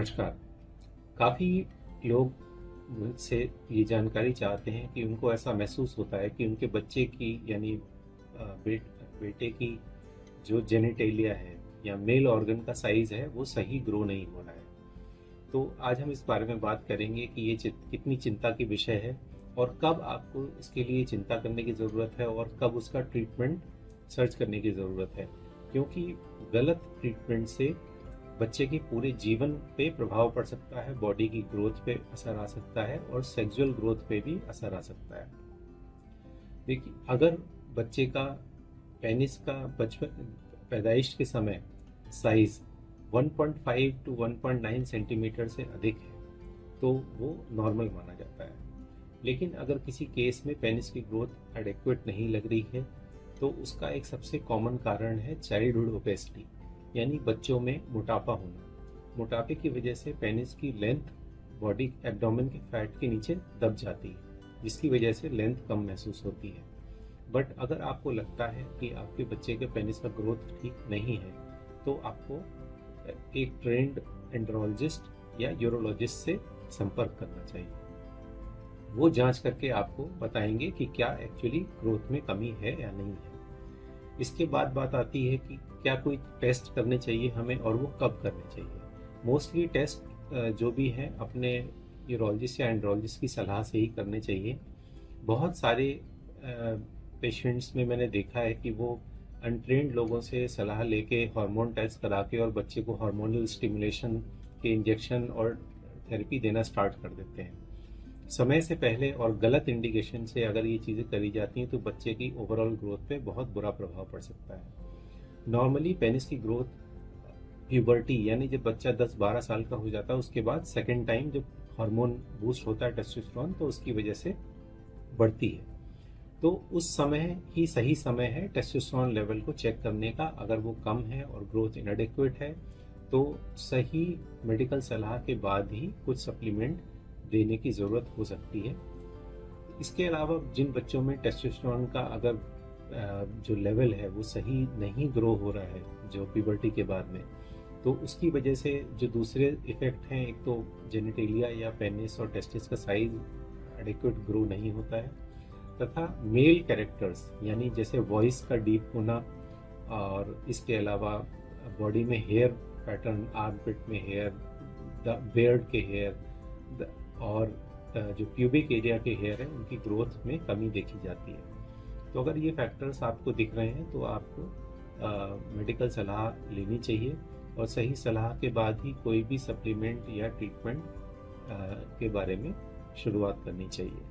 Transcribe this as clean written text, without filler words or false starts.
नमस्कार। काफ़ी लोग मुझसे ये जानकारी चाहते हैं कि उनको ऐसा महसूस होता है कि उनके बच्चे की यानी बेटे की जो जेनिटेलिया है या मेल ऑर्गन का साइज़ है वो सही ग्रो नहीं हो रहा है। तो आज हम इस बारे में बात करेंगे कि ये कितनी चिंता की विषय है और कब आपको इसके लिए चिंता करने की ज़रूरत है और कब उसका ट्रीटमेंट सर्च करने की ज़रूरत है, क्योंकि गलत ट्रीटमेंट से बच्चे के पूरे जीवन पे प्रभाव पड़ सकता है, बॉडी की ग्रोथ पे असर आ सकता है और सेक्सुअल ग्रोथ पे भी असर आ सकता है। देखिए, अगर बच्चे का पेनिस का बचपन पैदाइश के समय साइज 1.5 टू 1.9 सेंटीमीटर से अधिक है तो वो नॉर्मल माना जाता है। लेकिन अगर किसी केस में पेनिस की ग्रोथ एडेक्वेट नहीं लग रही है तो उसका एक सबसे कॉमन कारण है चाइल्डहुड ओबेसिटी, यानी बच्चों में मोटापा होना। मोटापे की वजह से पेनिस की लेंथ बॉडी एब्डोमेन के फैट के नीचे दब जाती है, जिसकी वजह से लेंथ कम महसूस होती है। बट अगर आपको लगता है कि आपके बच्चे के पेनिस का ग्रोथ ठीक नहीं है तो आपको एक ट्रेंड एंड्रोलॉजिस्ट या यूरोलॉजिस्ट से संपर्क करना चाहिए। वो जांच करके आपको बताएंगे कि क्या एक्चुअली ग्रोथ में कमी है या नहीं है। इसके बाद बात आती है कि क्या कोई टेस्ट करने चाहिए हमें और वो कब करने चाहिए। मोस्टली टेस्ट जो भी हैं अपने यूरोलॉजिस्ट या एंड्रोलॉजिस्ट की सलाह से ही करने चाहिए। बहुत सारे पेशेंट्स में मैंने देखा है कि वो अनट्रेन्ड लोगों से सलाह लेके हार्मोन टेस्ट करा के और बच्चे को हार्मोनल स्टिमुलेशन के इंजेक्शन और थेरेपी देना स्टार्ट कर देते हैं। समय से पहले और गलत इंडिकेशन से अगर ये चीज़ें करी जाती हैं तो बच्चे की ओवरऑल ग्रोथ पे बहुत बुरा प्रभाव पड़ सकता है। नॉर्मली पेनिस की ग्रोथ प्यूबर्टी यानी जब बच्चा 10-12 साल का हो जाता है उसके बाद सेकेंड टाइम जब हार्मोन बूस्ट होता है टेस्टोस्टेरोन तो उसकी वजह से बढ़ती है। तो उस समय ही सही समय है टेस्टोस्टेरोन लेवल को चेक करने का। अगर वो कम है और ग्रोथ इनएडिक्वेट है तो सही मेडिकल सलाह के बाद ही कुछ सप्लीमेंट देने की ज़रूरत हो सकती है। इसके अलावा जिन बच्चों में टेस्टोस्टेरोन का अगर जो लेवल है वो सही नहीं ग्रो हो रहा है जो प्यूबर्टी के बाद में, तो उसकी वजह से जो दूसरे इफेक्ट हैं, एक तो जेनिटेलिया या पेनिस और टेस्टिस का साइज एडिक्वेट ग्रो नहीं होता है, तथा मेल कैरेक्टर्स यानी जैसे वॉइस का डीप होना और इसके अलावा बॉडी में हेयर पैटर्न, आर्मपिट में हेयर, बियर्ड के हेयर और जो प्यूबिक एरिया के हेयर है उनकी ग्रोथ में कमी देखी जाती है। तो अगर ये फैक्टर्स आपको दिख रहे हैं तो आपको मेडिकल सलाह लेनी चाहिए और सही सलाह के बाद ही कोई भी सप्लीमेंट या ट्रीटमेंट के बारे में शुरुआत करनी चाहिए।